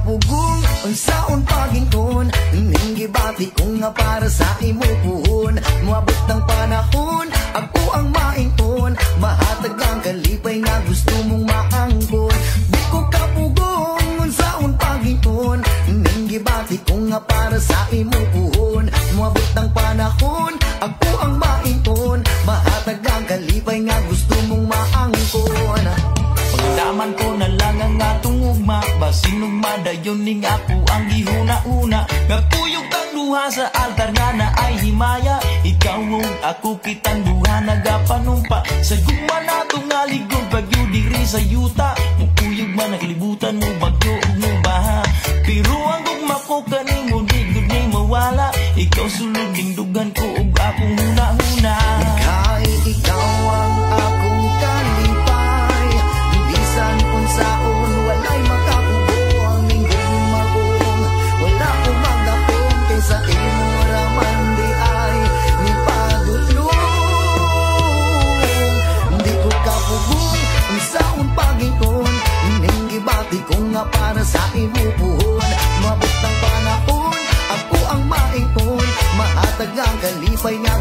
kapugong unsaon pagingon ning gibati ko nga para sa imo puhon. Moabot ng panahon ako ang maingon, mahatag ang kalipay nga gusto mong maangkon. Di ko kapugong unsaon pagingon ning gibati ko nga para sa imo puhon. Moabot ng panahon ako ang maingon, mahatag ang kalipay nga gusto mong maangkon. Pagdaman ko na lang ang atong ugma, basin ugma dayon ning ako ang gihuna-una. Gapuyog tang duha sa altar nga na ay himaya, ikaw ug ako kitang duha nagapanumpa. Sa gugma nato nga ligod bagyo diri sa yuta, mukuyog man nakalibutan mo bagyo ug mo baha. Pero ang gugma ko kanimo di gud ni mawala, ikaw sulod ding dugan ko ug akong huna-huna. Kahit ikaw ang akong kalipay, bisan unsaon walay makakubo ang minggong magong. Wala ko magapong kaysa imo raman di ay ni pagulong. Di ko kapugong unsaon pagingon ning gibati ko nga para sa imo puhon. Mabot ang panahon ako ang maingon, mahatag ang kalipay nga